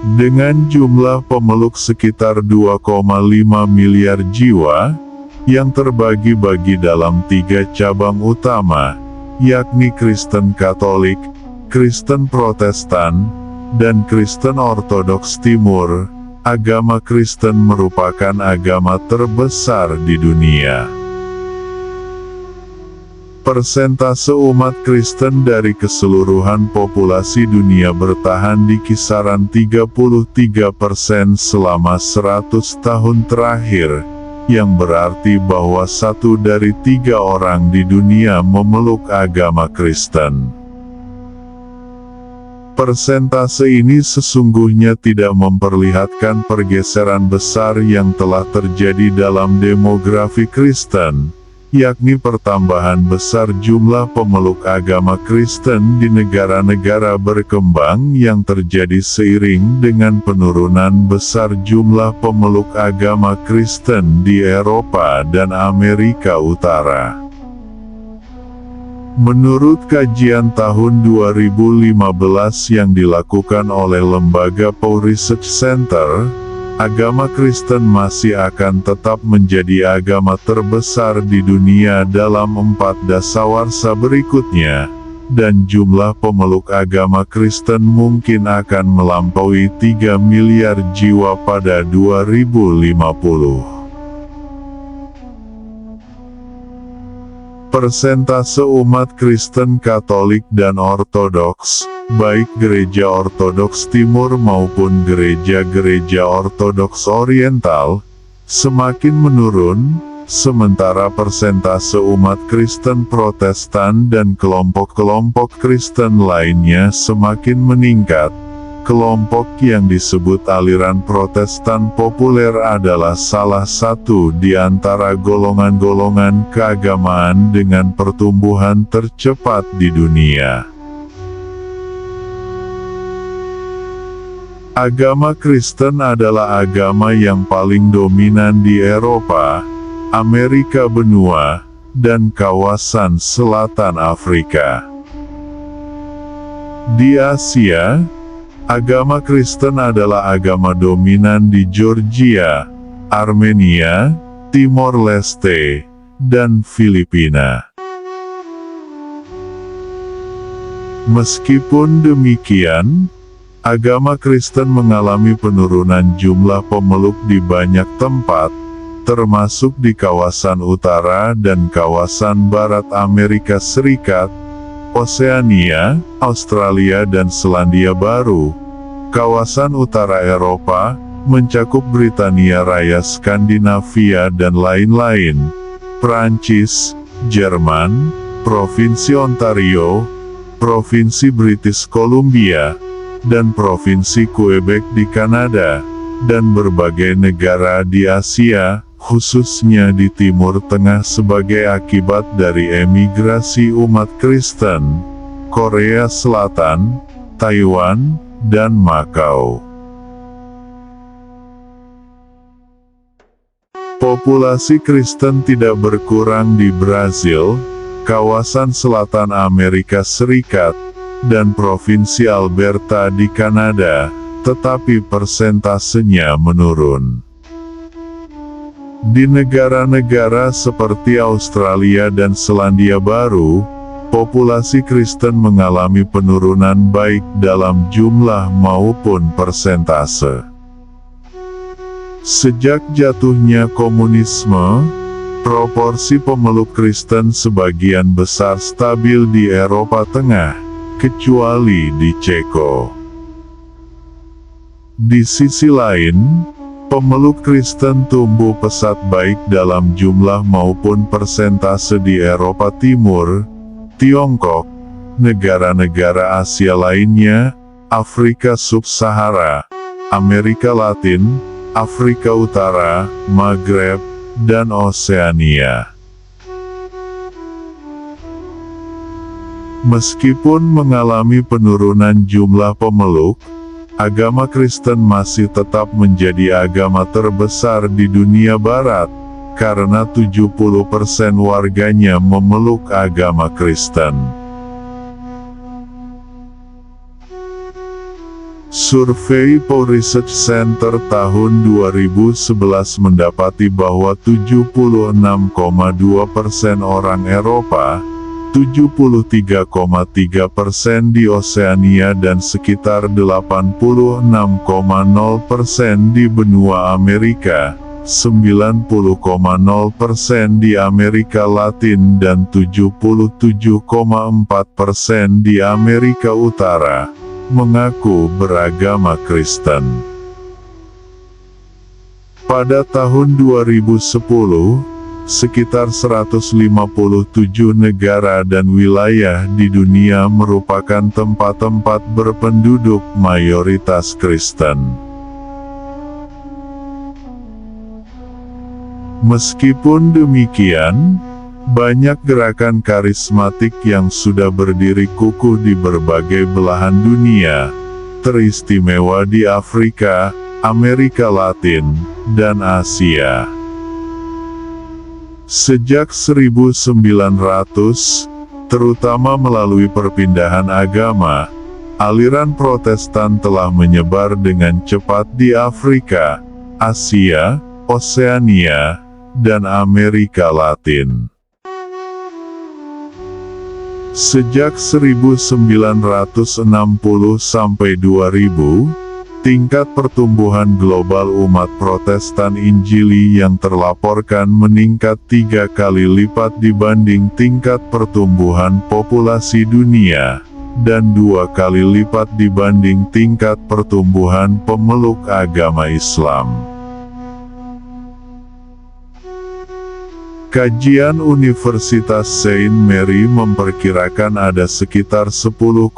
Dengan jumlah pemeluk sekitar 2,5 miliar jiwa, yang terbagi-bagi dalam 3 cabang utama, yakni Kristen Katolik, Kristen Protestan, dan Kristen Ortodoks Timur, agama Kristen merupakan agama terbesar di dunia. Persentase umat Kristen dari keseluruhan populasi dunia bertahan di kisaran 33% selama 100 tahun terakhir, yang berarti bahwa 1 dari 3 orang di dunia memeluk agama Kristen. Persentase ini sesungguhnya tidak memperlihatkan pergeseran besar yang telah terjadi dalam demografi Kristen, yakni pertambahan besar jumlah pemeluk agama Kristen di negara-negara berkembang yang terjadi seiring dengan penurunan besar jumlah pemeluk agama Kristen di Eropa dan Amerika Utara. Menurut kajian tahun 2015 yang dilakukan oleh lembaga Pew Research Center, agama Kristen masih akan tetap menjadi agama terbesar di dunia dalam 4 dasawarsa berikutnya, dan jumlah pemeluk agama Kristen mungkin akan melampaui 3 miliar jiwa pada 2050. Persentase umat Kristen Katolik dan Ortodoks, baik gereja Ortodoks Timur maupun gereja-gereja Ortodoks Oriental, semakin menurun, sementara persentase umat Kristen Protestan dan kelompok-kelompok Kristen lainnya semakin meningkat. Kelompok yang disebut aliran Protestan populer adalah salah satu di antara golongan-golongan keagamaan dengan pertumbuhan tercepat di dunia. Agama Kristen adalah agama yang paling dominan di Eropa, Amerika Benua, dan kawasan selatan Afrika. Di Asia, agama Kristen adalah agama dominan di Georgia, Armenia, Timor Leste, dan Filipina. Meskipun demikian, agama Kristen mengalami penurunan jumlah pemeluk di banyak tempat, termasuk di kawasan utara dan kawasan barat Amerika Serikat, Oseania, Australia dan Selandia Baru. Kawasan utara Eropa, mencakup Britania Raya, Skandinavia dan lain-lain. Prancis, Jerman, Provinsi Ontario, Provinsi British Columbia, dan Provinsi Quebec di Kanada, dan berbagai negara di Asia, khususnya di Timur Tengah sebagai akibat dari emigrasi umat Kristen, Korea Selatan, Taiwan, dan Makau. Populasi Kristen tidak berkurang di Brazil, kawasan selatan Amerika Serikat, dan Provinsi Alberta di Kanada, tetapi persentasenya menurun. Di negara-negara seperti Australia dan Selandia Baru, populasi Kristen mengalami penurunan baik dalam jumlah maupun persentase. Sejak jatuhnya komunisme, proporsi pemeluk Kristen sebagian besar stabil di Eropa Tengah, kecuali di Ceko. Di sisi lain, pemeluk Kristen tumbuh pesat baik dalam jumlah maupun persentase di Eropa Timur, Tiongkok, negara-negara Asia lainnya, Afrika Sub-Sahara, Amerika Latin, Afrika Utara, Maghreb, dan Oseania. Meskipun mengalami penurunan jumlah pemeluk, agama Kristen masih tetap menjadi agama terbesar di dunia barat, karena 70% warganya memeluk agama Kristen. Survei Pew Research Center tahun 2011 mendapati bahwa 76,2% orang Eropa, 73,3% di Oseania dan sekitar 86,0% di benua Amerika, 90,0% di Amerika Latin dan 77,4% di Amerika Utara mengaku beragama Kristen. Pada tahun 2010, sekitar 157 negara dan wilayah di dunia merupakan tempat-tempat berpenduduk mayoritas Kristen. Meskipun demikian, banyak gerakan karismatik yang sudah berdiri kukuh di berbagai belahan dunia, teristimewa di Afrika, Amerika Latin, dan Asia. Sejak 1900, terutama melalui perpindahan agama, aliran Protestan telah menyebar dengan cepat di Afrika, Asia, Oseania, dan Amerika Latin. Sejak 1960 sampai 2000, tingkat pertumbuhan global umat Protestan Injili yang terlaporkan meningkat 3 kali lipat dibanding tingkat pertumbuhan populasi dunia, dan 2 kali lipat dibanding tingkat pertumbuhan pemeluk agama Islam. Kajian Universitas Saint Mary memperkirakan ada sekitar 10,2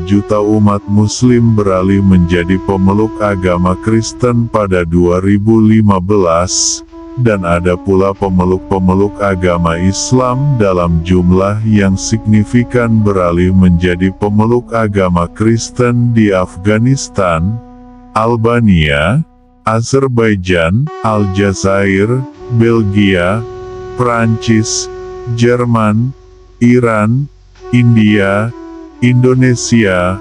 juta umat Muslim beralih menjadi pemeluk agama Kristen pada 2015, dan ada pula pemeluk-pemeluk agama Islam dalam jumlah yang signifikan beralih menjadi pemeluk agama Kristen di Afghanistan, Albania, Azerbaijan, Aljazair, Belgia, Prancis, Jerman, Iran, India, Indonesia,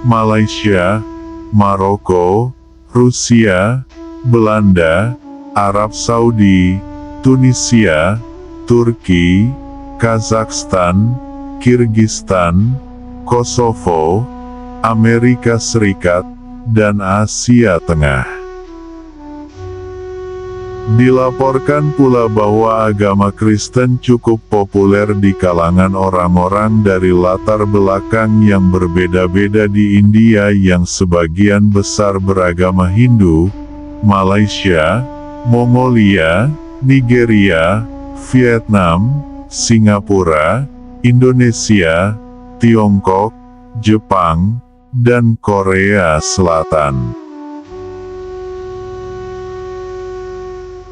Malaysia, Maroko, Rusia, Belanda, Arab Saudi, Tunisia, Turki, Kazakhstan, Kirgistan, Kosovo, Amerika Serikat, dan Asia Tengah. Dilaporkan pula bahwa agama Kristen cukup populer di kalangan orang-orang dari latar belakang yang berbeda-beda di India yang sebagian besar beragama Hindu, Malaysia, Mongolia, Nigeria, Vietnam, Singapura, Indonesia, Tiongkok, Jepang, dan Korea Selatan.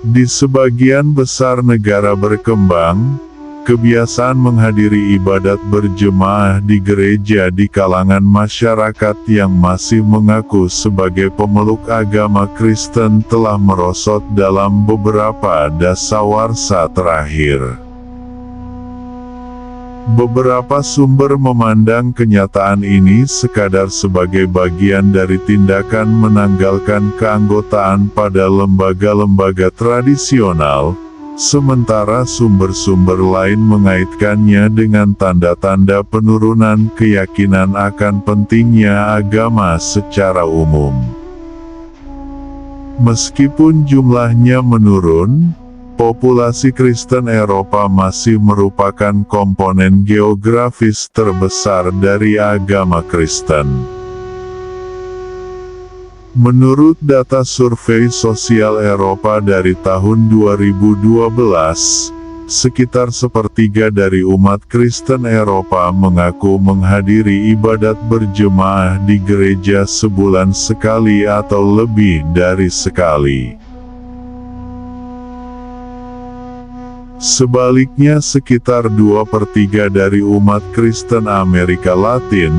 Di sebagian besar negara berkembang, kebiasaan menghadiri ibadat berjemaah di gereja di kalangan masyarakat yang masih mengaku sebagai pemeluk agama Kristen telah merosot dalam beberapa dasawarsa terakhir. Beberapa sumber memandang kenyataan ini sekadar sebagai bagian dari tindakan menanggalkan keanggotaan pada lembaga-lembaga tradisional, sementara sumber-sumber lain mengaitkannya dengan tanda-tanda penurunan keyakinan akan pentingnya agama secara umum. Meskipun jumlahnya menurun, populasi Kristen Eropa masih merupakan komponen geografis terbesar dari agama Kristen. Menurut data survei sosial Eropa dari tahun 2012, sekitar sepertiga dari umat Kristen Eropa mengaku menghadiri ibadat berjemaah di gereja sebulan sekali atau lebih dari sekali. Sebaliknya sekitar 2/3 dari umat Kristen Amerika Latin,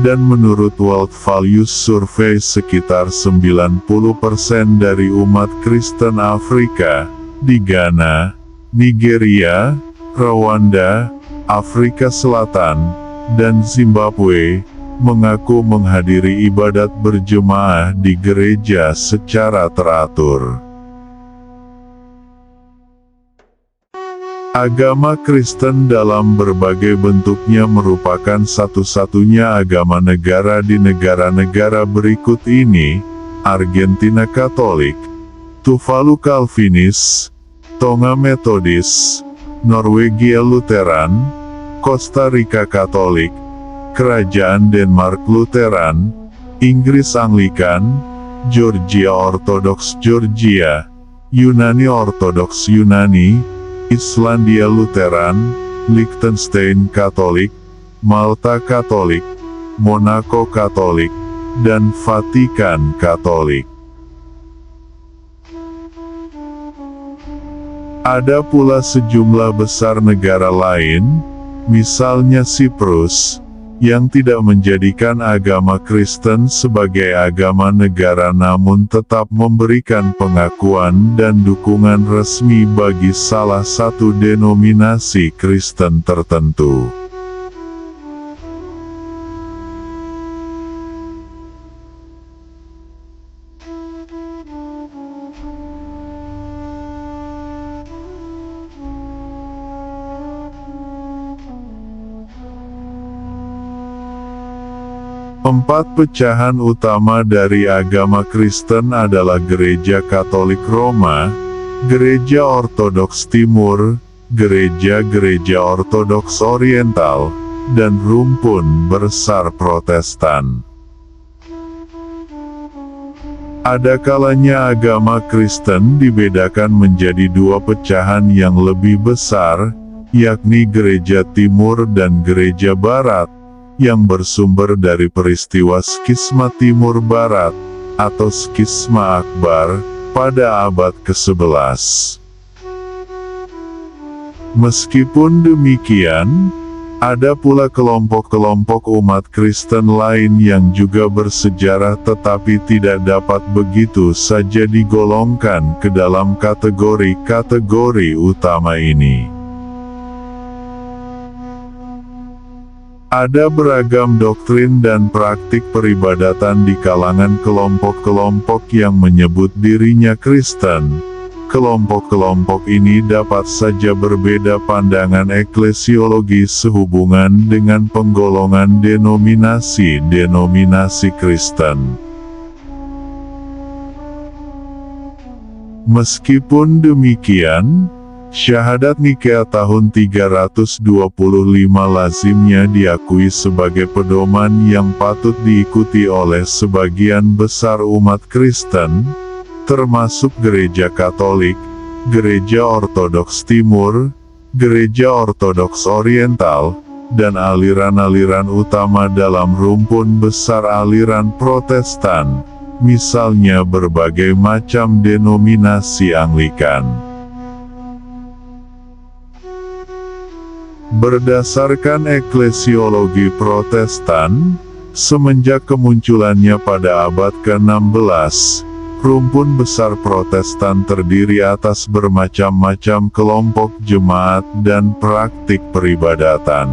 dan menurut World Values Survey sekitar 90% dari umat Kristen Afrika, di Ghana, Nigeria, Rwanda, Afrika Selatan, dan Zimbabwe, mengaku menghadiri ibadat berjemaah di gereja secara teratur. Agama Kristen dalam berbagai bentuknya merupakan satu-satunya agama negara di negara-negara berikut ini: Argentina Katolik, Tuvalu Calvinis, Tonga Metodis, Norwegia Lutheran, Costa Rica Katolik, Kerajaan Denmark Lutheran, Inggris Anglikan, Georgia Ortodoks Georgia, Yunani Ortodoks Yunani, Islandia Lutheran, Liechtenstein Katolik, Malta Katolik, Monaco Katolik, dan Vatikan Katolik. Ada pula sejumlah besar negara lain, misalnya Siprus, yang tidak menjadikan agama Kristen sebagai agama negara namun tetap memberikan pengakuan dan dukungan resmi bagi salah satu denominasi Kristen tertentu. Empat pecahan utama dari agama Kristen adalah Gereja Katolik Roma, Gereja Ortodoks Timur, Gereja-gereja Ortodoks Oriental, dan rumpun besar Protestan. Ada kalanya agama Kristen dibedakan menjadi dua pecahan yang lebih besar, yakni Gereja Timur dan Gereja Barat, yang bersumber dari peristiwa Skisma Timur Barat, atau Skisma Akbar, pada abad ke-11. Meskipun demikian, ada pula kelompok-kelompok umat Kristen lain yang juga bersejarah tetapi tidak dapat begitu saja digolongkan ke dalam kategori-kategori utama ini. Ada beragam doktrin dan praktik peribadatan di kalangan kelompok-kelompok yang menyebut dirinya Kristen. Kelompok-kelompok ini dapat saja berbeda pandangan eklesiologi sehubungan dengan penggolongan denominasi-denominasi Kristen. Meskipun demikian, Syahadat Nikea tahun 325 lazimnya diakui sebagai pedoman yang patut diikuti oleh sebagian besar umat Kristen, termasuk Gereja Katolik, Gereja Ortodoks Timur, Gereja Ortodoks Oriental, dan aliran-aliran utama dalam rumpun besar aliran Protestan, misalnya berbagai macam denominasi Anglikan. Berdasarkan eklesiologi Protestan, semenjak kemunculannya pada abad ke-16, rumpun besar Protestan terdiri atas bermacam-macam kelompok jemaat dan praktik peribadatan.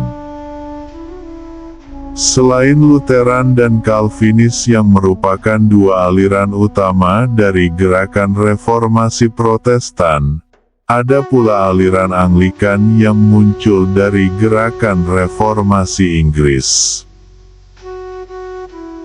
Selain Lutheran dan Calvinis yang merupakan dua aliran utama dari gerakan reformasi Protestan, ada pula aliran Anglikan yang muncul dari gerakan reformasi Inggris.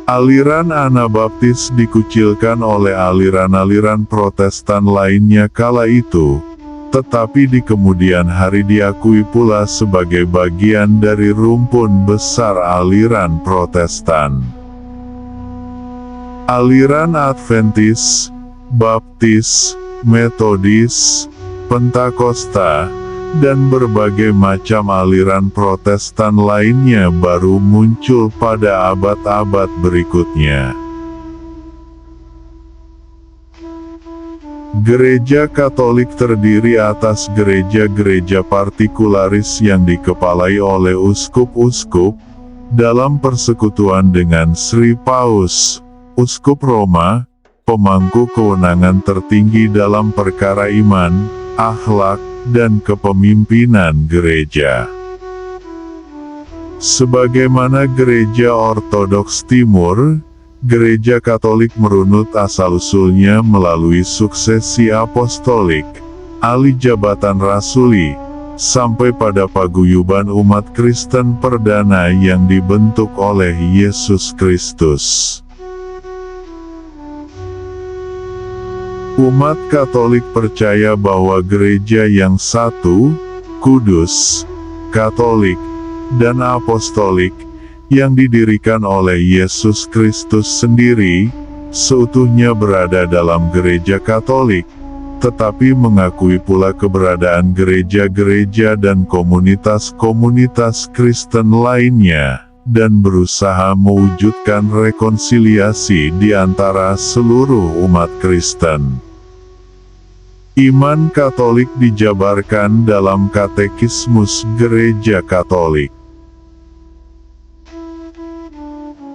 Aliran Anabaptis dikucilkan oleh aliran-aliran Protestan lainnya kala itu, tetapi di kemudian hari diakui pula sebagai bagian dari rumpun besar aliran Protestan. Aliran Adventis, Baptis, Metodis, Pentakosta, dan berbagai macam aliran Protestan lainnya baru muncul pada abad-abad berikutnya. Gereja Katolik terdiri atas gereja-gereja partikularis yang dikepalai oleh uskup-uskup, dalam persekutuan dengan Sri Paus, Uskup Roma, pemangku kewenangan tertinggi dalam perkara iman, akhlak, dan kepemimpinan gereja. Sebagaimana Gereja Ortodoks Timur, Gereja Katolik merunut asal-usulnya melalui suksesi apostolik, alih jabatan rasuli, sampai pada paguyuban umat Kristen perdana yang dibentuk oleh Yesus Kristus. Umat Katolik percaya bahwa gereja yang satu, kudus, Katolik, dan apostolik, yang didirikan oleh Yesus Kristus sendiri, seutuhnya berada dalam gereja Katolik, tetapi mengakui pula keberadaan gereja-gereja dan komunitas-komunitas Kristen lainnya, dan berusaha mewujudkan rekonsiliasi di antara seluruh umat Kristen. Iman Katolik dijabarkan dalam Katekismus Gereja Katolik.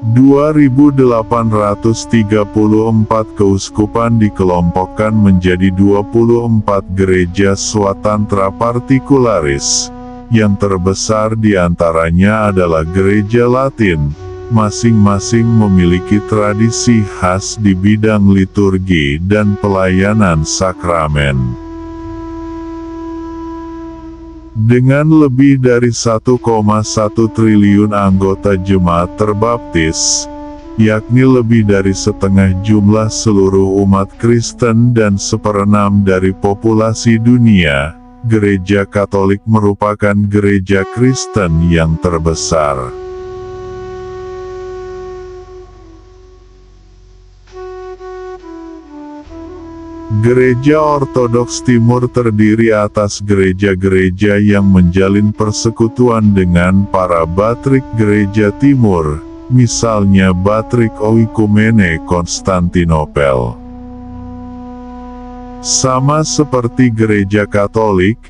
2834 keuskupan dikelompokkan menjadi 24 gereja swatantra partikularis. Yang terbesar di antaranya adalah Gereja Latin, masing-masing memiliki tradisi khas di bidang liturgi dan pelayanan sakramen. Dengan lebih dari 1,1 triliun anggota jemaat terbaptis, yakni lebih dari setengah jumlah seluruh umat Kristen dan seperenam dari populasi dunia, Gereja Katolik merupakan gereja Kristen yang terbesar. Gereja Ortodoks Timur terdiri atas gereja-gereja yang menjalin persekutuan dengan para Batrik Gereja Timur, misalnya Batrik Oikumene Konstantinopel. Sama seperti Gereja Katolik,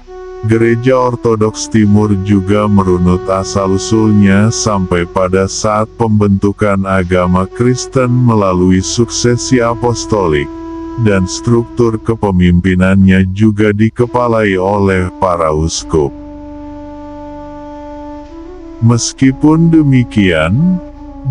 Gereja Ortodoks Timur juga merunut asal-usulnya sampai pada saat pembentukan agama Kristen melalui suksesi apostolik, dan struktur kepemimpinannya juga dikepalai oleh para uskup. Meskipun demikian,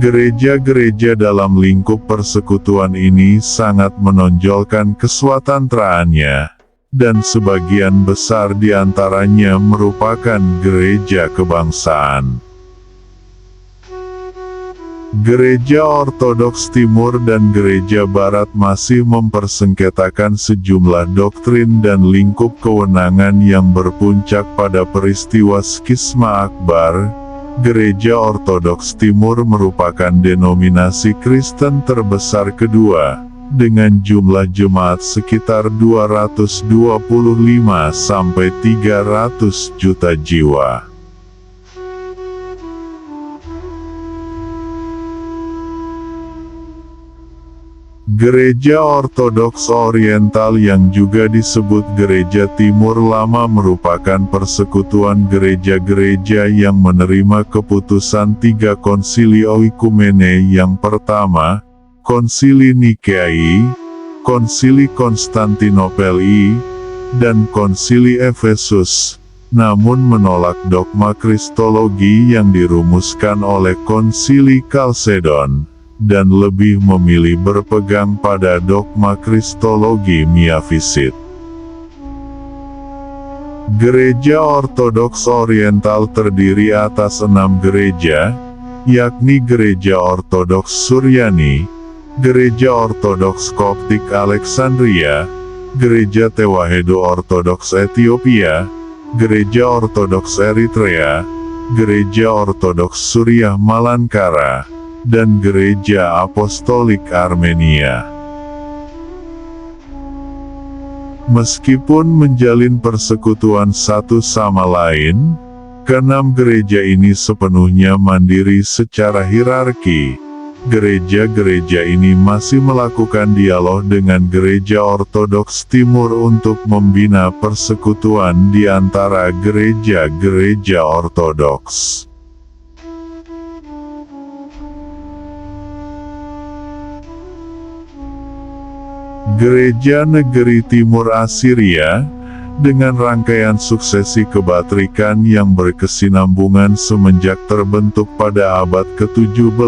gereja-gereja dalam lingkup persekutuan ini sangat menonjolkan keswatantraannya, dan sebagian besar di antaranya merupakan gereja kebangsaan. Gereja Ortodoks Timur dan Gereja Barat masih mempersengketakan sejumlah doktrin dan lingkup kewenangan yang berpuncak pada peristiwa Skisma Akbar. Gereja Ortodoks Timur merupakan denominasi Kristen terbesar kedua, dengan jumlah jemaat sekitar 225-300 juta jiwa. Gereja Ortodoks Oriental yang juga disebut Gereja Timur Lama merupakan persekutuan gereja-gereja yang menerima keputusan tiga konsili oikumene. Yang pertama, Konsili Nikea I, Konsili Konstantinopel I, dan Konsili Efesus, namun menolak dogma Kristologi yang dirumuskan oleh Konsili Kalsedon, dan lebih memilih berpegang pada dogma Kristologi Miafisit. Gereja Ortodoks Oriental terdiri atas 6 gereja, yakni Gereja Ortodoks Suryani, Gereja Ortodoks Koptik Alexandria, Gereja Tewahedo Ortodoks Ethiopia, Gereja Ortodoks Eritrea, Gereja Ortodoks Suriah Malankara, dan Gereja Apostolik Armenia. Meskipun menjalin persekutuan satu sama lain, keenam gereja ini sepenuhnya mandiri secara hierarki. Gereja-gereja ini masih melakukan dialog dengan Gereja Ortodoks Timur untuk membina persekutuan di antara gereja-gereja Ortodoks. Gereja Negeri Timur Assyria, dengan rangkaian suksesi kebatrikan yang berkesinambungan semenjak terbentuk pada abad ke-17,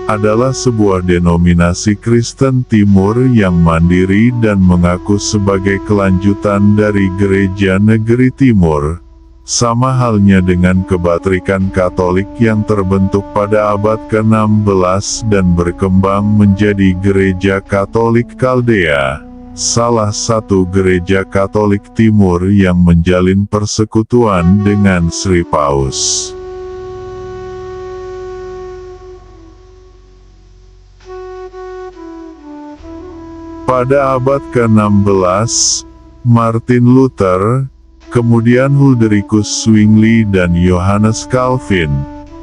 adalah sebuah denominasi Kristen Timur yang mandiri dan mengaku sebagai kelanjutan dari Gereja Negeri Timur, sama halnya dengan kebatrikan Katolik yang terbentuk pada abad ke-16 dan berkembang menjadi Gereja Katolik Kaldea, salah satu gereja Katolik Timur yang menjalin persekutuan dengan Sri Paus. Pada abad ke-16, Martin Luther, kemudian Hulderichus Zwingli dan Johannes Calvin,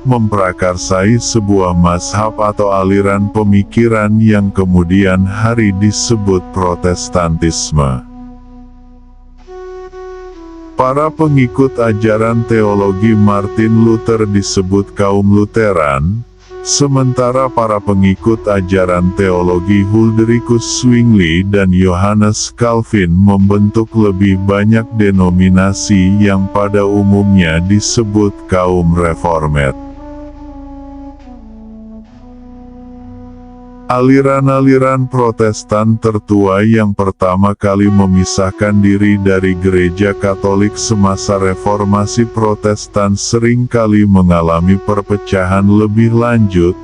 memprakarsai sebuah mazhab atau aliran pemikiran yang kemudian hari disebut Protestantisme. Para pengikut ajaran teologi Martin Luther disebut kaum Lutheran, sementara para pengikut ajaran teologi Hulderichus Zwingli dan Johannes Calvin membentuk lebih banyak denominasi yang pada umumnya disebut kaum Reformed. Aliran-aliran Protestan tertua yang pertama kali memisahkan diri dari Gereja Katolik semasa Reformasi Protestan seringkali mengalami perpecahan lebih lanjut,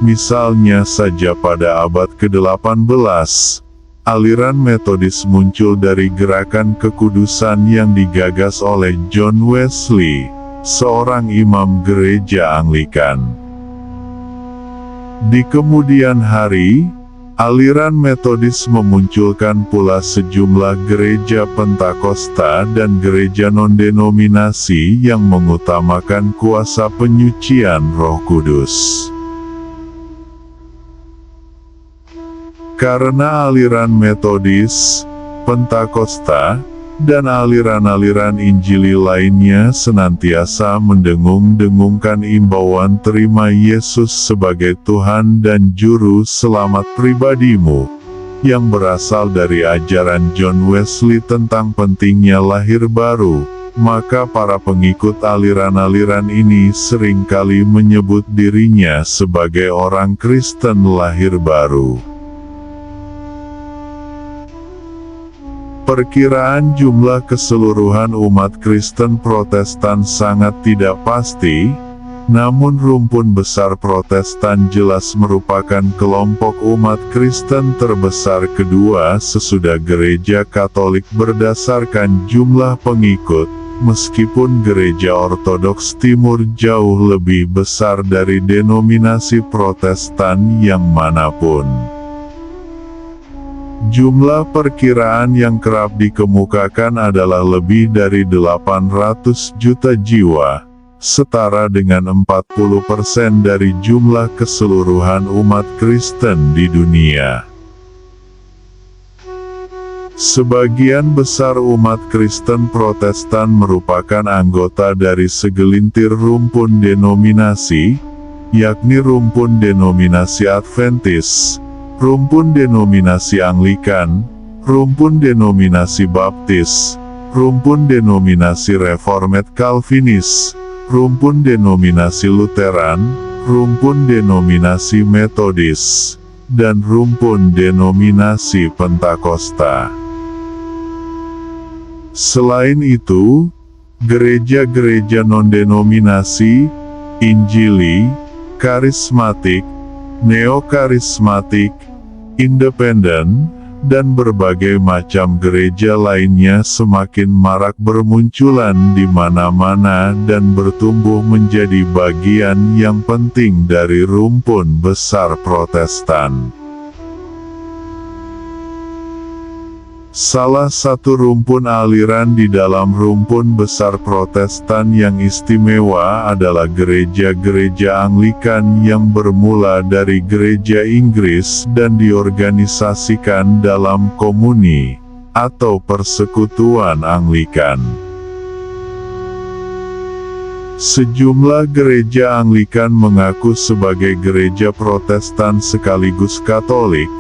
misalnya saja pada abad ke-18, aliran Metodis muncul dari gerakan kekudusan yang digagas oleh John Wesley, seorang imam gereja Anglikan. Di kemudian hari, aliran Metodis memunculkan pula sejumlah gereja Pentakosta dan gereja non-denominasi yang mengutamakan kuasa penyucian Roh Kudus. Karena aliran Metodis, Pentakosta, dan aliran-aliran Injili lainnya senantiasa mendengung-dengungkan imbauan terima Yesus sebagai Tuhan dan Juru Selamat pribadimu, yang berasal dari ajaran John Wesley tentang pentingnya lahir baru, maka para pengikut aliran-aliran ini seringkali menyebut dirinya sebagai orang Kristen lahir baru. Perkiraan jumlah keseluruhan umat Kristen Protestan sangat tidak pasti, namun rumpun besar Protestan jelas merupakan kelompok umat Kristen terbesar kedua sesudah Gereja Katolik berdasarkan jumlah pengikut, meskipun Gereja Ortodoks Timur jauh lebih besar dari denominasi Protestan yang manapun. Jumlah perkiraan yang kerap dikemukakan adalah lebih dari 800 juta jiwa, setara dengan 40% dari jumlah keseluruhan umat Kristen di dunia. Sebagian besar umat Kristen Protestan merupakan anggota dari segelintir rumpun denominasi, yakni rumpun denominasi Adventis, rumpun denominasi Anglikan, rumpun denominasi Baptis, rumpun denominasi Reformed Calvinis, rumpun denominasi Lutheran, rumpun denominasi Metodis, dan rumpun denominasi Pentakosta. Selain itu, gereja-gereja non-denominasi, Injili, karismatik, neokarismatik, independen, dan berbagai macam gereja lainnya semakin marak bermunculan di mana-mana dan bertumbuh menjadi bagian yang penting dari rumpun besar Protestan. Salah satu rumpun aliran di dalam rumpun besar Protestan yang istimewa adalah gereja-gereja Anglikan yang bermula dari gereja Inggris dan diorganisasikan dalam komuni, atau persekutuan Anglikan. Sejumlah gereja Anglikan mengaku sebagai gereja Protestan sekaligus Katolik,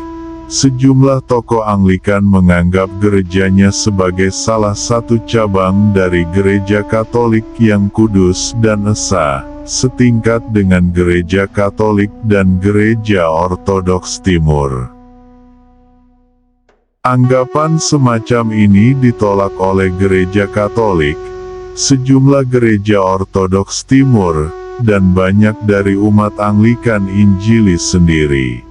Sejumlah tokoh Anglikan menganggap gerejanya sebagai salah satu cabang dari Gereja Katolik yang kudus dan esa, setingkat dengan Gereja Katolik dan Gereja Ortodoks Timur. Anggapan semacam ini ditolak oleh Gereja Katolik, sejumlah Gereja Ortodoks Timur, dan banyak dari umat Anglikan Injilis sendiri.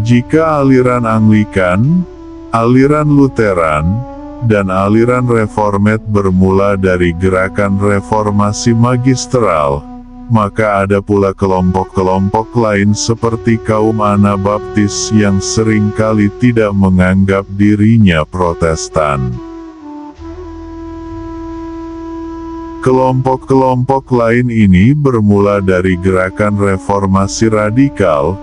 Jika aliran Anglikan, aliran Lutheran, dan aliran Reformed bermula dari gerakan reformasi magistral, maka ada pula kelompok-kelompok lain seperti kaum Anabaptis yang seringkali tidak menganggap dirinya Protestan. Kelompok-kelompok lain ini bermula dari gerakan reformasi radikal,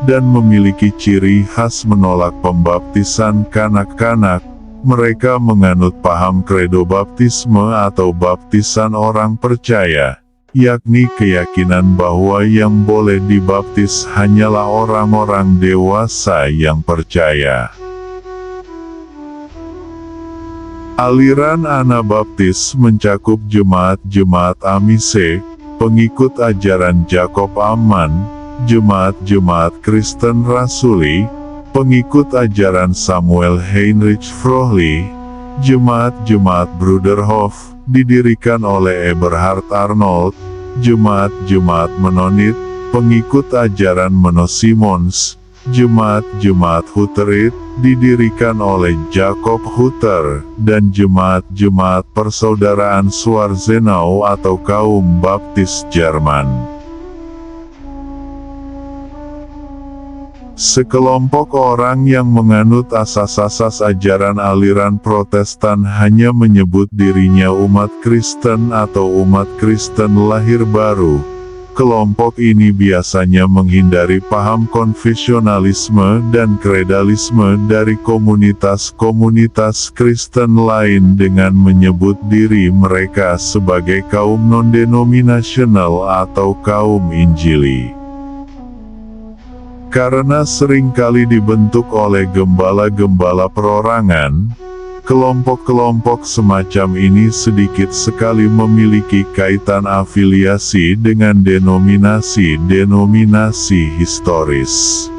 dan memiliki ciri khas menolak pembaptisan kanak-kanak. Mereka menganut paham kredo baptisme atau baptisan orang percaya, yakni keyakinan bahwa yang boleh dibaptis hanyalah orang-orang dewasa yang percaya. Aliran Anabaptis mencakup jemaat-jemaat Amish, pengikut ajaran Jacob Amman, jemaat-jemaat Kristen Rasuli, pengikut ajaran Samuel Heinrich Frohlich, jemaat-jemaat Bruderhof, didirikan oleh Eberhard Arnold, jemaat-jemaat Menonit, pengikut ajaran Menno Simons, jemaat-jemaat Hutterite, didirikan oleh Jakob Hutter, dan jemaat-jemaat Persaudaraan Schwarzenau atau kaum Baptis Jerman. Sekelompok orang yang menganut asas-asas ajaran aliran Protestan hanya menyebut dirinya umat Kristen atau umat Kristen lahir baru. Kelompok ini biasanya menghindari paham konfesionalisme dan kredalisme dari komunitas-komunitas Kristen lain dengan menyebut diri mereka sebagai kaum non-denominasional atau kaum Injili. Karena seringkali dibentuk oleh gembala-gembala perorangan, kelompok-kelompok semacam ini sedikit sekali memiliki kaitan afiliasi dengan denominasi-denominasi historis.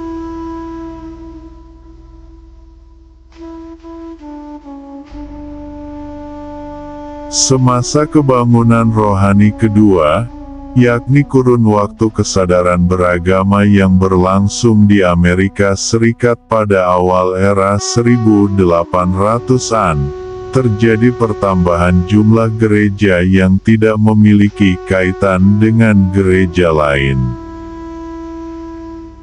Semasa kebangunan rohani kedua, yakni kurun waktu kesadaran beragama yang berlangsung di Amerika Serikat pada awal era 1800-an, terjadi pertambahan jumlah gereja yang tidak memiliki kaitan dengan gereja lain.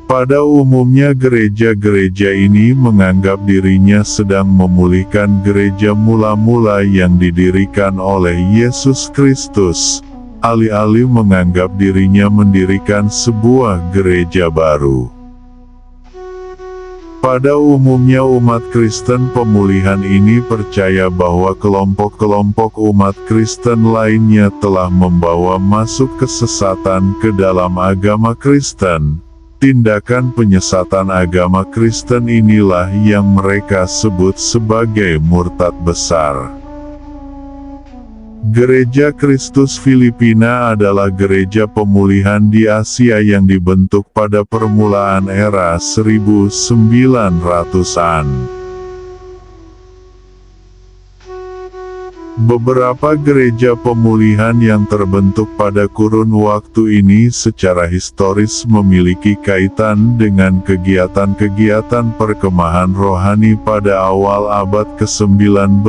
Pada umumnya gereja-gereja ini menganggap dirinya sedang memulihkan gereja mula-mula yang didirikan oleh Yesus Kristus, alih-alih menganggap dirinya mendirikan sebuah gereja baru. Pada umumnya umat Kristen pemulihan ini percaya bahwa kelompok-kelompok umat Kristen lainnya telah membawa masuk kesesatan ke dalam agama Kristen. Tindakan penyesatan agama Kristen inilah yang mereka sebut sebagai murtad besar. Gereja Kristus Filipina adalah gereja pemulihan di Asia yang dibentuk pada permulaan era 1900-an. Beberapa gereja pemulihan yang terbentuk pada kurun waktu ini secara historis memiliki kaitan dengan kegiatan-kegiatan perkemahan rohani pada awal abad ke-19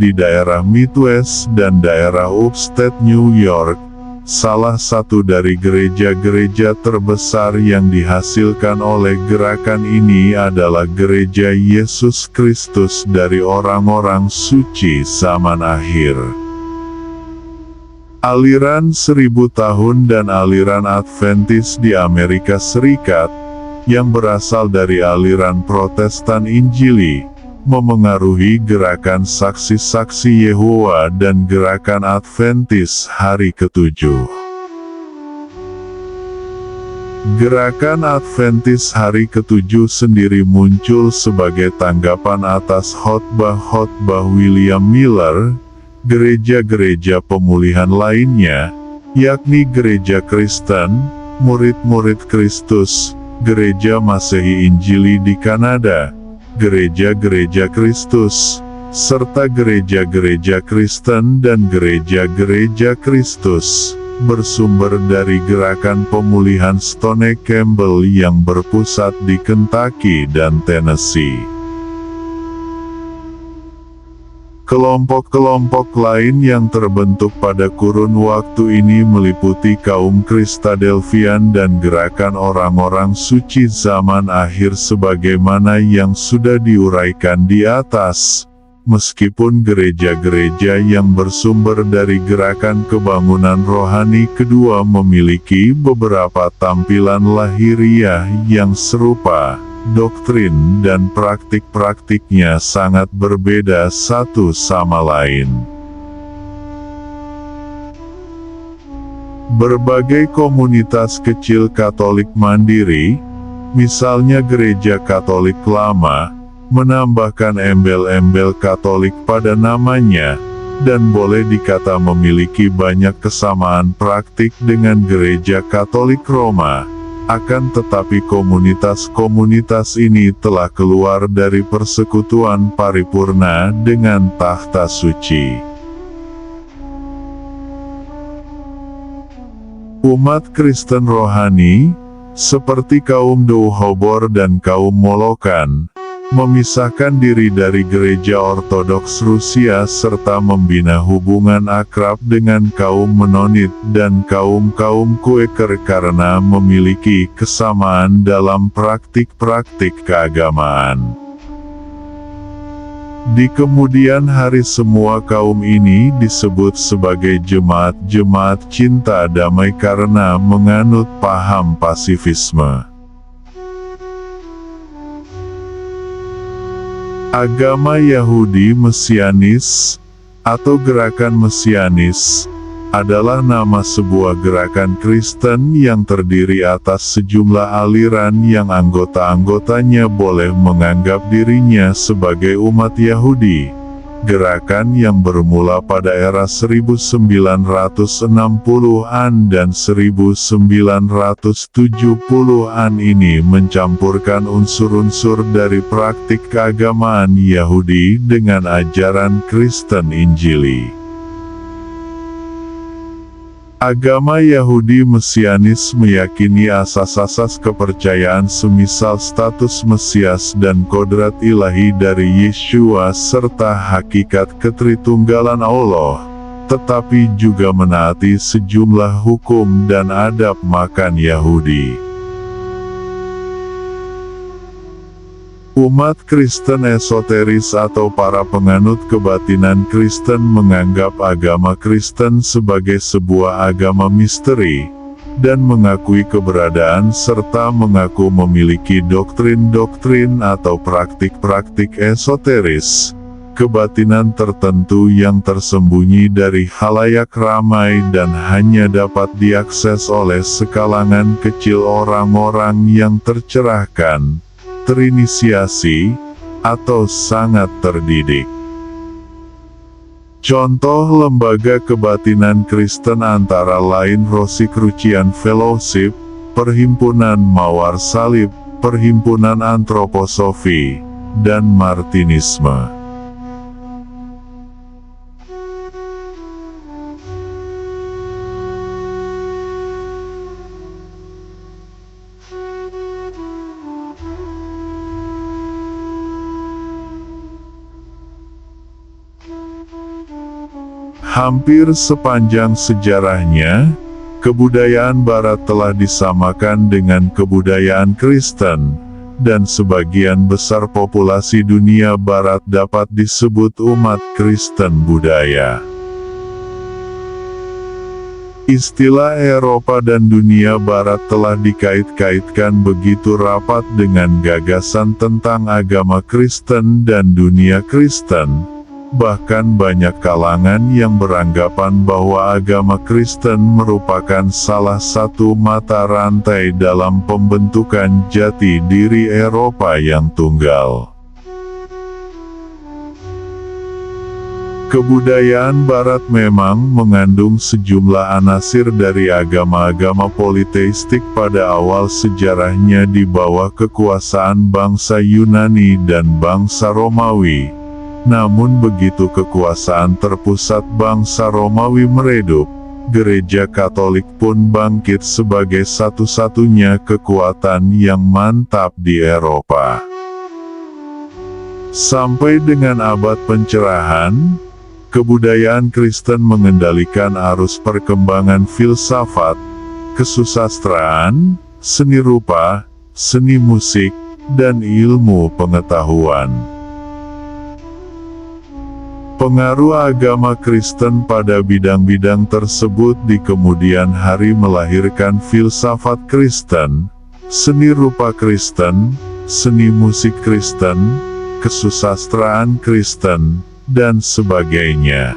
di daerah Midwest dan daerah Upstate New York. Salah satu dari gereja-gereja terbesar yang dihasilkan oleh gerakan ini adalah Gereja Yesus Kristus dari Orang-orang Suci Zaman Akhir. Aliran 1000 tahun dan aliran Adventis di Amerika Serikat, yang berasal dari aliran Protestan Injili, memengaruhi gerakan saksi-saksi Yehowa dan gerakan Adventis Hari Ketujuh. Gerakan Adventis Hari Ketujuh sendiri muncul sebagai tanggapan atas khotbah-khotbah William Miller. Gereja-gereja pemulihan lainnya, yakni Gereja Kristen, Murid-murid Kristus, Gereja Masehi Injili di Kanada, Gereja-gereja Kristus, serta gereja-gereja Kristen dan gereja-gereja Kristus, bersumber dari gerakan pemulihan Stone Campbell yang berpusat di Kentucky dan Tennessee. Kelompok-kelompok lain yang terbentuk pada kurun waktu ini meliputi kaum Kristadelfian dan gerakan orang-orang suci zaman akhir sebagaimana yang sudah diuraikan di atas. Meskipun gereja-gereja yang bersumber dari gerakan kebangunan rohani kedua memiliki beberapa tampilan lahiriah yang serupa, doktrin dan praktik-praktiknya sangat berbeda satu sama lain. Berbagai komunitas kecil Katolik mandiri, misalnya Gereja Katolik Lama, menambahkan embel-embel Katolik pada namanya, dan boleh dikata memiliki banyak kesamaan praktik dengan Gereja Katolik Roma. Akan tetapi komunitas-komunitas ini telah keluar dari persekutuan paripurna dengan takhta suci. Umat Kristen rohani, seperti kaum Doukhobor dan kaum Molokan, memisahkan diri dari Gereja Ortodoks Rusia serta membina hubungan akrab dengan kaum Menonit dan kaum-kaum Quaker karena memiliki kesamaan dalam praktik-praktik keagamaan. Di kemudian hari semua kaum ini disebut sebagai jemaat-jemaat cinta damai karena menganut paham pasifisme. Agama Yahudi Mesianis, atau Gerakan Mesianis, adalah nama sebuah gerakan Kristen yang terdiri atas sejumlah aliran yang anggota-anggotanya boleh menganggap dirinya sebagai umat Yahudi. Gerakan yang bermula pada era 1960-an dan 1970-an ini mencampurkan unsur-unsur dari praktik keagamaan Yahudi dengan ajaran Kristen Injili. Agama Yahudi Mesianis meyakini asas-asas kepercayaan semisal status Mesias dan kodrat ilahi dari Yeshua serta hakikat ketritunggalan Allah, tetapi juga menaati sejumlah hukum dan adab makan Yahudi. Umat Kristen esoteris atau para penganut kebatinan Kristen menganggap agama Kristen sebagai sebuah agama misteri, dan mengakui keberadaan serta mengaku memiliki doktrin-doktrin atau praktik-praktik esoteris, kebatinan tertentu yang tersembunyi dari khalayak ramai dan hanya dapat diakses oleh sekalangan kecil orang-orang yang tercerahkan, terinisiasi, atau sangat terdidik. Contoh lembaga kebatinan Kristen antara lain Rosicrucian Fellowship, Perhimpunan Mawar Salib, Perhimpunan Antroposofi, dan Martinisme. Hampir sepanjang sejarahnya, kebudayaan Barat telah disamakan dengan kebudayaan Kristen, dan sebagian besar populasi dunia Barat dapat disebut umat Kristen budaya. Istilah Eropa dan dunia Barat telah dikait-kaitkan begitu rapat dengan gagasan tentang agama Kristen dan dunia Kristen, Bahkan banyak kalangan yang beranggapan bahwa agama Kristen merupakan salah satu mata rantai dalam pembentukan jati diri Eropa yang tunggal. Kebudayaan Barat memang mengandung sejumlah anasir dari agama-agama politeistik pada awal sejarahnya di bawah kekuasaan bangsa Yunani dan bangsa Romawi. Namun begitu kekuasaan terpusat bangsa Romawi meredup, Gereja Katolik pun bangkit sebagai satu-satunya kekuatan yang mantap di Eropa. Sampai dengan abad pencerahan, kebudayaan Kristen mengendalikan arus perkembangan filsafat, kesusastraan, seni rupa, seni musik, dan ilmu pengetahuan. Pengaruh agama Kristen pada bidang-bidang tersebut di kemudian hari melahirkan filsafat Kristen, seni rupa Kristen, seni musik Kristen, kesusastraan Kristen, dan sebagainya.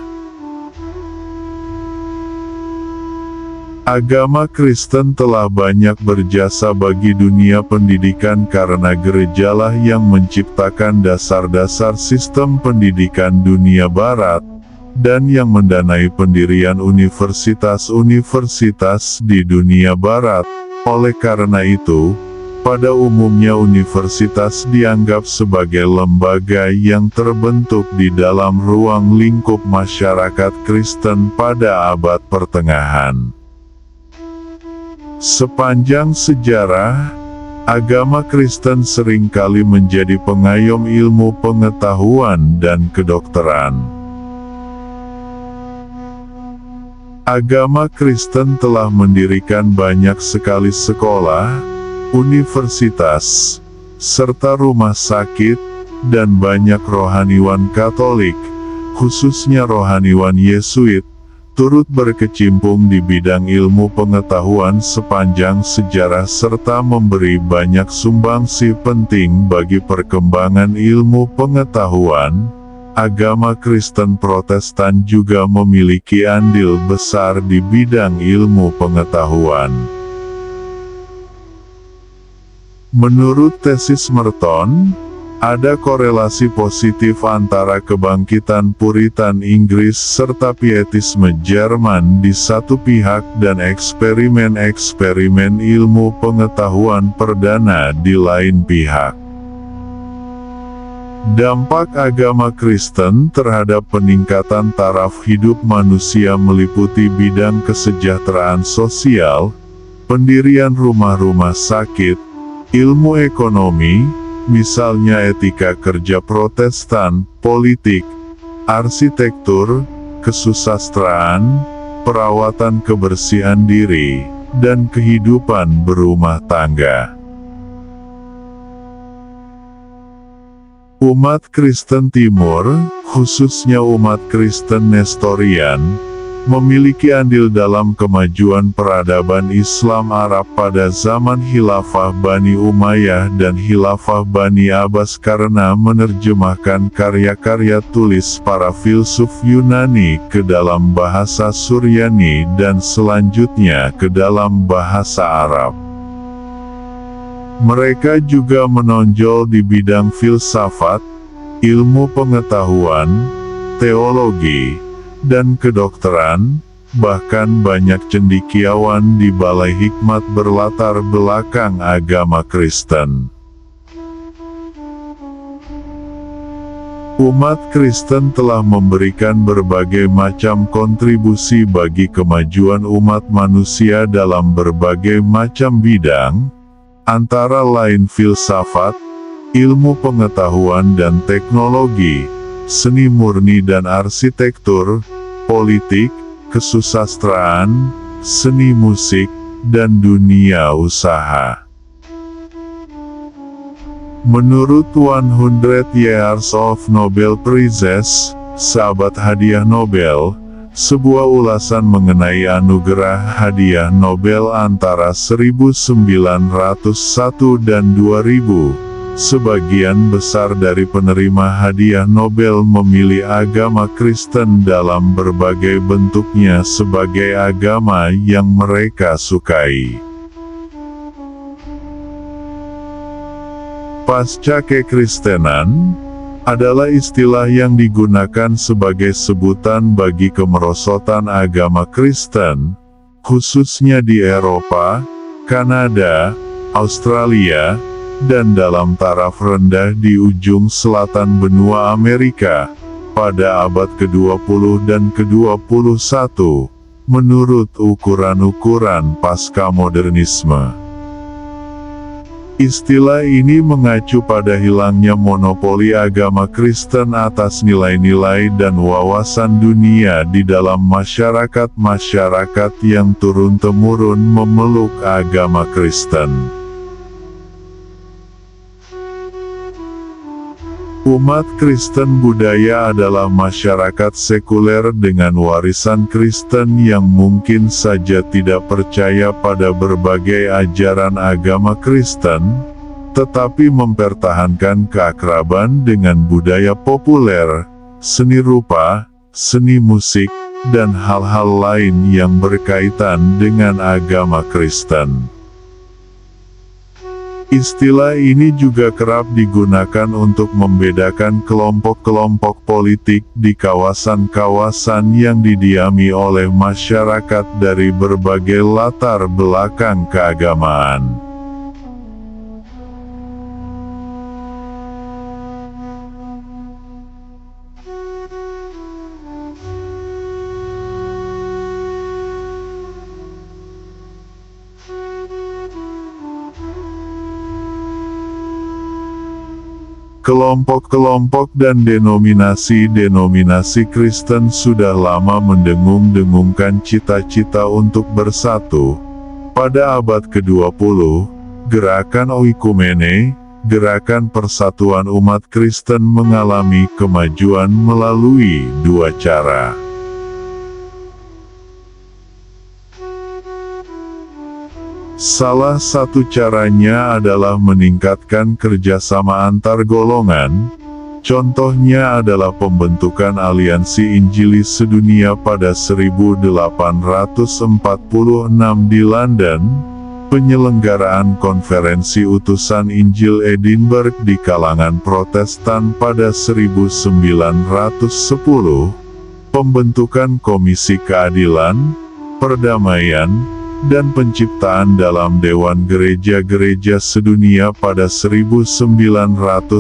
Agama Kristen telah banyak berjasa bagi dunia pendidikan karena gerejalah yang menciptakan dasar-dasar sistem pendidikan dunia barat, dan yang mendanai pendirian universitas-universitas di dunia barat. Oleh karena itu, pada umumnya universitas dianggap sebagai lembaga yang terbentuk di dalam ruang lingkup masyarakat Kristen pada abad pertengahan. Sepanjang sejarah, agama Kristen seringkali menjadi pengayom ilmu pengetahuan dan kedokteran. Agama Kristen telah mendirikan banyak sekali sekolah, universitas, serta rumah sakit, dan banyak rohaniwan Katolik, khususnya rohaniwan Yesuit, turut berkecimpung di bidang ilmu pengetahuan sepanjang sejarah serta memberi banyak sumbangsi penting bagi perkembangan ilmu pengetahuan. Agama Kristen Protestan juga memiliki andil besar di bidang ilmu pengetahuan. Menurut tesis Merton, ada korelasi positif antara kebangkitan Puritan Inggris serta pietisme Jerman di satu pihak dan eksperimen-eksperimen ilmu pengetahuan perdana di lain pihak. Dampak agama Kristen terhadap peningkatan taraf hidup manusia meliputi bidang kesejahteraan sosial, pendirian rumah-rumah sakit, ilmu ekonomi, misalnya etika kerja Protestan, politik, arsitektur, kesusastraan, perawatan kebersihan diri, dan kehidupan berumah tangga. Umat Kristen Timur, khususnya umat Kristen Nestorian, memiliki andil dalam kemajuan peradaban Islam Arab pada zaman Khilafah Bani Umayyah dan Khilafah Bani Abbas karena menerjemahkan karya-karya tulis para filsuf Yunani ke dalam bahasa Suryani dan selanjutnya ke dalam bahasa Arab. Mereka juga menonjol di bidang filsafat, ilmu pengetahuan, teologi, dan kedokteran, bahkan banyak cendekiawan di balai hikmat berlatar belakang agama Kristen. Umat Kristen telah memberikan berbagai macam kontribusi bagi kemajuan umat manusia dalam berbagai macam bidang, antara lain filsafat, ilmu pengetahuan dan teknologi, seni murni dan arsitektur, politik, kesusastraan, seni musik, dan dunia usaha. Menurut 100 Years of Nobel Prizes, sahabat hadiah Nobel, sebuah ulasan mengenai anugerah hadiah Nobel antara 1901 dan 2000, sebagian besar dari penerima hadiah Nobel memilih agama Kristen dalam berbagai bentuknya sebagai agama yang mereka sukai. Pasca kekristenan adalah istilah yang digunakan sebagai sebutan bagi kemerosotan agama Kristen, khususnya di Eropa, Kanada, Australia, dan dalam taraf rendah di ujung selatan benua Amerika, pada abad ke-20 dan ke-21, menurut ukuran-ukuran pasca-modernisme. Istilah ini mengacu pada hilangnya monopoli agama Kristen atas nilai-nilai dan wawasan dunia di dalam masyarakat-masyarakat yang turun-temurun memeluk agama Kristen. Umat Kristen budaya adalah masyarakat sekuler dengan warisan Kristen yang mungkin saja tidak percaya pada berbagai ajaran agama Kristen, tetapi mempertahankan keakraban dengan budaya populer, seni rupa, seni musik, dan hal-hal lain yang berkaitan dengan agama Kristen. Istilah ini juga kerap digunakan untuk membedakan kelompok-kelompok politik di kawasan-kawasan yang didiami oleh masyarakat dari berbagai latar belakang keagamaan. Kelompok-kelompok dan denominasi-denominasi Kristen sudah lama mendengung-dengungkan cita-cita untuk bersatu. Pada abad ke-20, gerakan oikumene, gerakan persatuan umat Kristen mengalami kemajuan melalui dua cara. Salah satu caranya adalah meningkatkan kerjasama antar golongan. Contohnya adalah pembentukan aliansi Injili sedunia pada 1846 di London, penyelenggaraan konferensi utusan Injil Edinburgh di kalangan Protestan pada 1910, pembentukan Komisi Keadilan, Perdamaian, dan penciptaan dalam Dewan Gereja-Gereja Sedunia pada 1948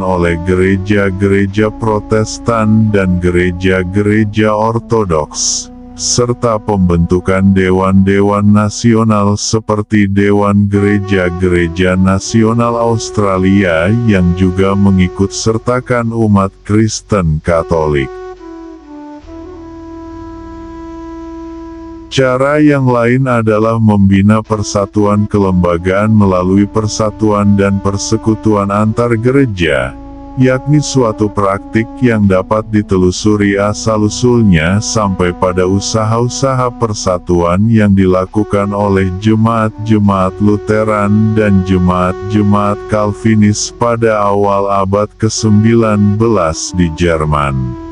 oleh gereja-gereja Protestan dan gereja-gereja Ortodoks, serta pembentukan dewan-dewan nasional seperti Dewan Gereja-Gereja Nasional Australia yang juga mengikutsertakan umat Kristen Katolik. Cara yang lain adalah membina persatuan kelembagaan melalui persatuan dan persekutuan antar gereja, yakni suatu praktik yang dapat ditelusuri asal-usulnya sampai pada usaha-usaha persatuan yang dilakukan oleh jemaat-jemaat Lutheran dan jemaat-jemaat Calvinis pada awal abad ke-19 di Jerman.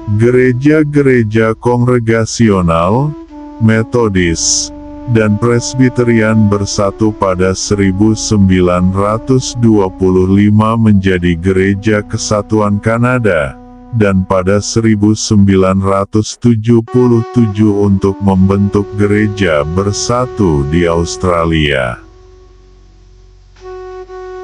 Gereja-gereja kongregasional, Metodis, dan Presbyterian bersatu pada 1925 menjadi Gereja Kesatuan Kanada, dan pada 1977 untuk membentuk Gereja Bersatu di Australia.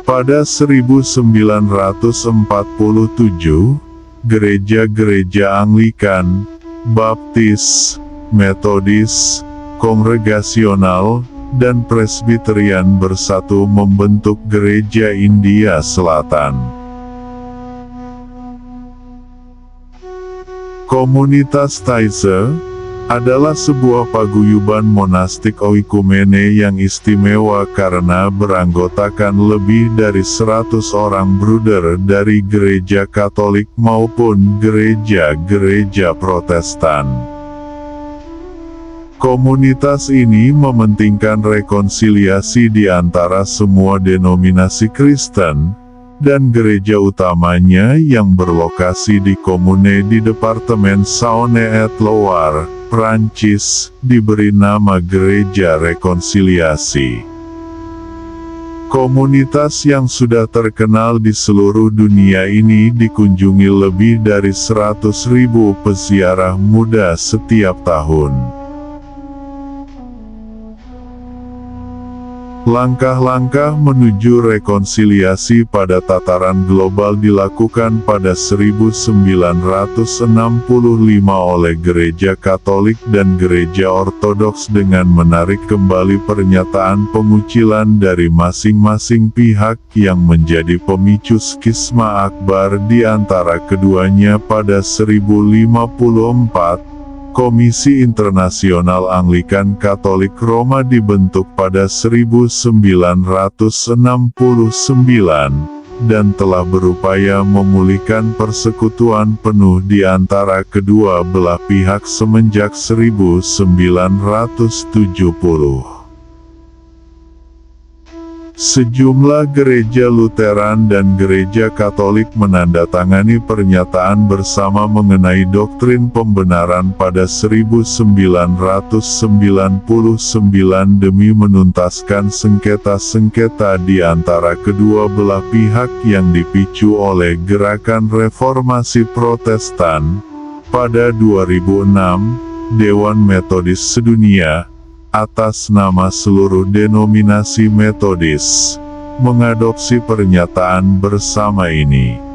Pada 1947, gereja-gereja Anglikan, Baptis, Metodis, Kongregasional, dan Presbyterian bersatu membentuk Gereja India Selatan. Komunitas Taizé adalah sebuah paguyuban monastik oikumene yang istimewa karena beranggotakan lebih dari 100 orang bruder dari gereja Katolik maupun gereja-gereja Protestan. Komunitas ini mementingkan rekonsiliasi di antara semua denominasi Kristen, dan gereja utamanya yang berlokasi di Komune di Departemen Saône-et-Loire, Prancis, diberi nama Gereja Rekonsiliasi. Komunitas yang sudah terkenal di seluruh dunia ini dikunjungi lebih dari 100.000 peziarah muda setiap tahun. Langkah-langkah menuju rekonsiliasi pada tataran global dilakukan pada 1965 oleh Gereja Katolik dan Gereja Ortodoks dengan menarik kembali pernyataan pengucilan dari masing-masing pihak yang menjadi pemicu skisma akbar di antara keduanya pada 1054. Komisi Internasional Anglikan Katolik Roma dibentuk pada 1969, dan telah berupaya memulihkan persekutuan penuh di antara kedua belah pihak semenjak 1970. Sejumlah gereja Lutheran dan gereja Katolik menandatangani pernyataan bersama mengenai doktrin pembenaran pada 1999 demi menuntaskan sengketa-sengketa di antara kedua belah pihak yang dipicu oleh gerakan reformasi Protestan. Pada 2006, Dewan Metodis Sedunia, atas nama seluruh denominasi Metodis, mengadopsi pernyataan bersama ini.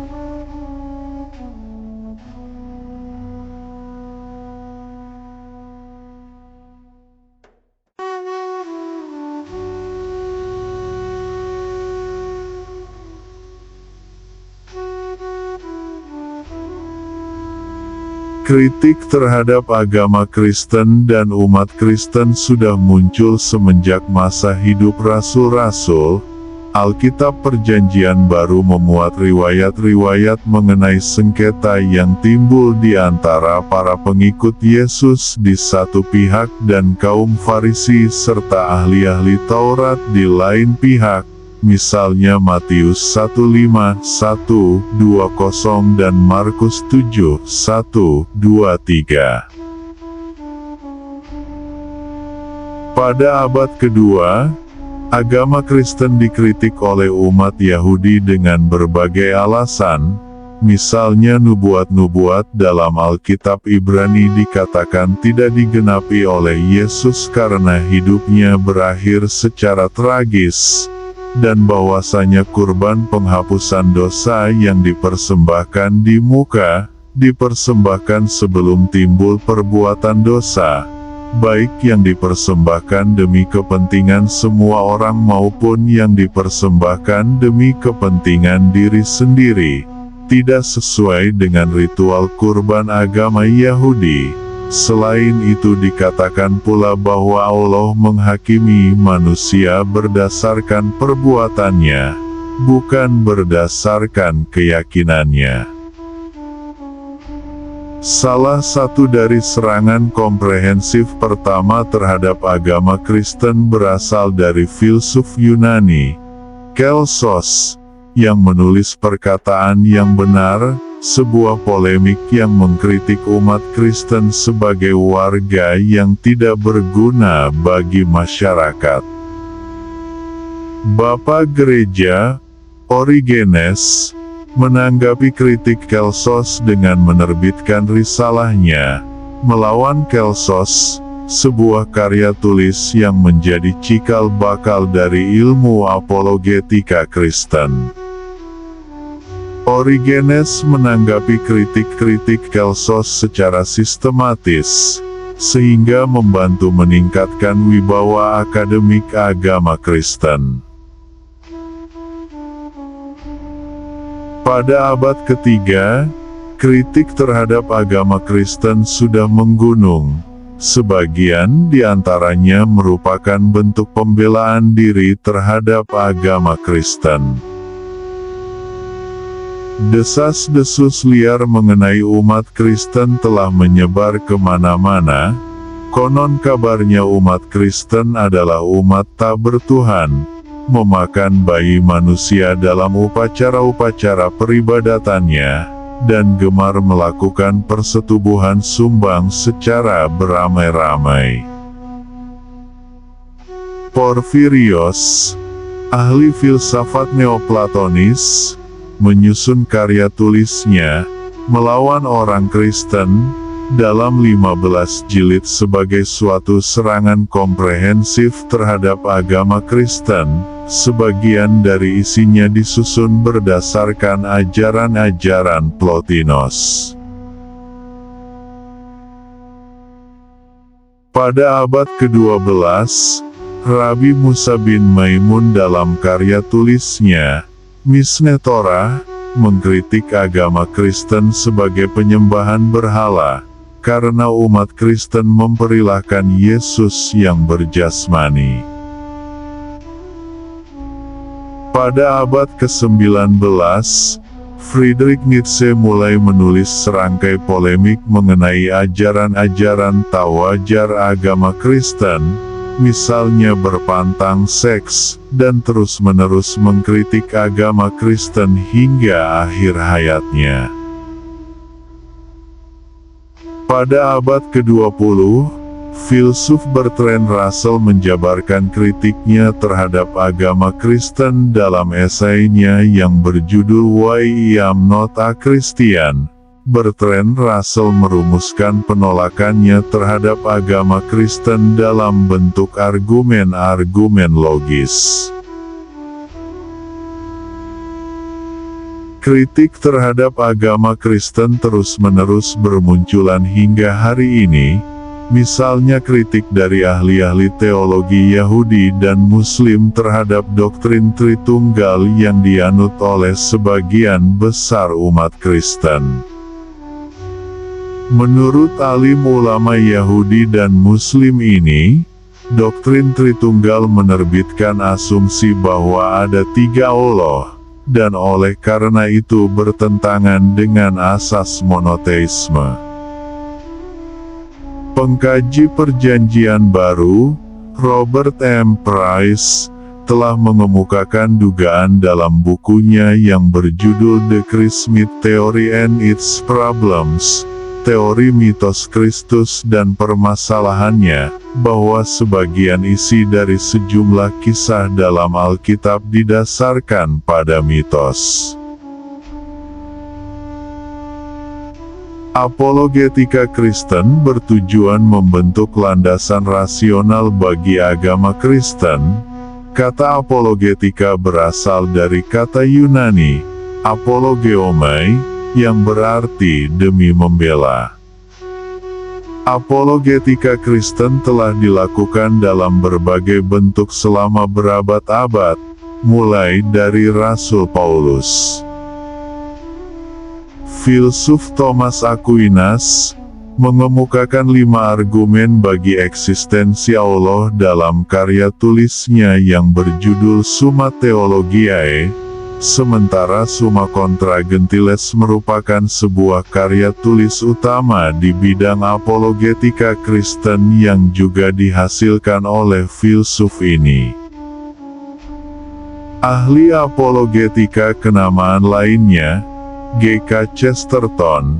Kritik terhadap agama Kristen dan umat Kristen sudah muncul semenjak masa hidup rasul-rasul. Alkitab Perjanjian Baru memuat riwayat-riwayat mengenai sengketa yang timbul di antara para pengikut Yesus di satu pihak dan kaum Farisi serta ahli-ahli Taurat di lain pihak. Misalnya Matius 1:5-1-20 dan Markus 7:1-2-3. Pada abad kedua, agama Kristen dikritik oleh umat Yahudi dengan berbagai alasan. Misalnya nubuat-nubuat dalam Alkitab Ibrani dikatakan tidak digenapi oleh Yesus karena hidupnya berakhir secara tragis, dan bahwasanya kurban penghapusan dosa yang dipersembahkan di muka, dipersembahkan sebelum timbul perbuatan dosa, baik yang dipersembahkan demi kepentingan semua orang maupun yang dipersembahkan demi kepentingan diri sendiri, tidak sesuai dengan ritual kurban agama Yahudi. Selain itu dikatakan pula bahwa Allah menghakimi manusia berdasarkan perbuatannya, bukan berdasarkan keyakinannya. Salah satu dari serangan komprehensif pertama terhadap agama Kristen berasal dari filsuf Yunani, Kelsos, yang menulis perkataan yang benar, sebuah polemik yang mengkritik umat Kristen sebagai warga yang tidak berguna bagi masyarakat. Bapa Gereja, Origenes, menanggapi kritik Kelsos dengan menerbitkan risalahnya, Melawan Kelsos, sebuah karya tulis yang menjadi cikal bakal dari ilmu apologetika Kristen. Origenes menanggapi kritik-kritik Kelsos secara sistematis, sehingga membantu meningkatkan wibawa akademik agama Kristen. Pada abad ketiga, kritik terhadap agama Kristen sudah menggunung. Sebagian di antaranya merupakan bentuk pembelaan diri terhadap agama Kristen. Desas-desus liar mengenai umat Kristen telah menyebar kemana-mana. Konon kabarnya umat Kristen adalah umat tak bertuhan, memakan bayi manusia dalam upacara-upacara peribadatannya, dan gemar melakukan persetubuhan sumbang secara beramai-ramai. Porfirios, ahli filsafat Neoplatonis, menyusun karya tulisnya, Melawan Orang Kristen, dalam 15 jilid sebagai suatu serangan komprehensif terhadap agama Kristen. Sebagian dari isinya disusun berdasarkan ajaran-ajaran Plotinos. Pada abad ke-12, Rabi Musa bin Maimun dalam karya tulisnya, Mishneh Torah, mengkritik agama Kristen sebagai penyembahan berhala, karena umat Kristen memperilahkan Yesus yang berjasmani. Pada abad ke-19, Friedrich Nietzsche mulai menulis serangkai polemik mengenai ajaran-ajaran tak wajar agama Kristen, misalnya berpantang seks, dan terus-menerus mengkritik agama Kristen hingga akhir hayatnya. Pada abad ke-20, filsuf Bertrand Russell menjabarkan kritiknya terhadap agama Kristen dalam esainya yang berjudul Why I Am Not a Christian. Bertrand Russell merumuskan penolakannya terhadap agama Kristen dalam bentuk argumen-argumen logis. Kritik terhadap agama Kristen terus-menerus bermunculan hingga hari ini. Misalnya kritik dari ahli-ahli teologi Yahudi dan Muslim terhadap doktrin Tritunggal yang dianut oleh sebagian besar umat Kristen. Menurut alim ulama Yahudi dan Muslim ini, doktrin Tritunggal menerbitkan asumsi bahwa ada 3 Allah, dan oleh karena itu bertentangan dengan asas monoteisme. Pengkaji Perjanjian Baru, Robert M. Price, telah mengemukakan dugaan dalam bukunya yang berjudul The Christ-Myth Theory and Its Problems, Teori Mitos Kristus dan Permasalahannya, bahwa sebagian isi dari sejumlah kisah dalam Alkitab didasarkan pada mitos. Apologetika Kristen bertujuan membentuk landasan rasional bagi agama Kristen. Kata apologetika berasal dari kata Yunani, apologeomai, yang berarti demi membela. Apologetika Kristen telah dilakukan dalam berbagai bentuk selama berabad-abad, mulai dari Rasul Paulus. Filsuf Thomas Aquinas mengemukakan 5 argumen bagi eksistensi Allah dalam karya tulisnya yang berjudul Summa Theologiae, sementara Summa Contra Gentiles merupakan sebuah karya tulis utama di bidang apologetika Kristen yang juga dihasilkan oleh filsuf ini. Ahli apologetika kenamaan lainnya, G.K. Chesterton,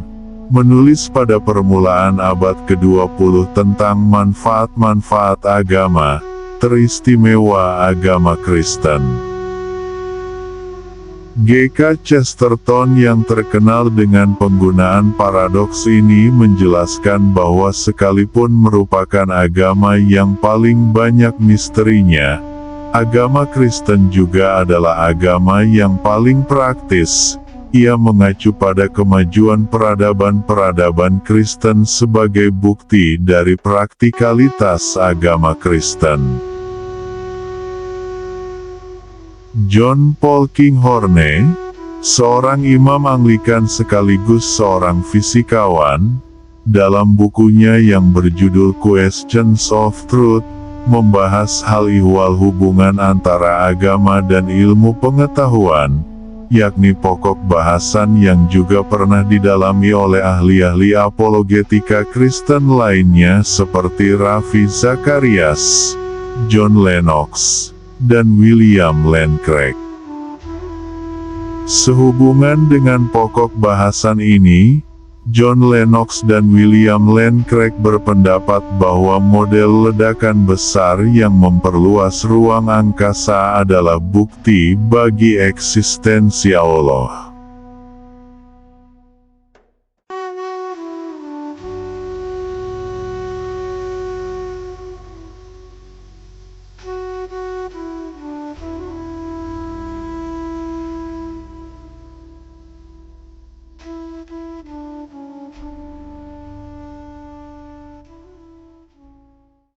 menulis pada permulaan abad ke-20 tentang manfaat-manfaat agama, teristimewa agama Kristen. G.K. Chesterton yang terkenal dengan penggunaan paradoks ini menjelaskan bahwa sekalipun merupakan agama yang paling banyak misterinya, agama Kristen juga adalah agama yang paling praktis. Ia mengacu pada kemajuan peradaban-peradaban Kristen sebagai bukti dari praktikalitas agama Kristen. John Paul Kinghorne, seorang imam Anglikan sekaligus seorang fisikawan, dalam bukunya yang berjudul Questions of Truth, membahas hal ihwal hubungan antara agama dan ilmu pengetahuan. yakni pokok bahasan yang juga pernah didalami oleh ahli-ahli apologetika Kristen lainnya seperti Ravi Zacharias, John Lennox, dan William Lane Craig. Sehubungan dengan pokok bahasan ini, John Lennox dan William Lane Craig berpendapat bahwa model ledakan besar yang memperluas ruang angkasa adalah bukti bagi eksistensi Allah.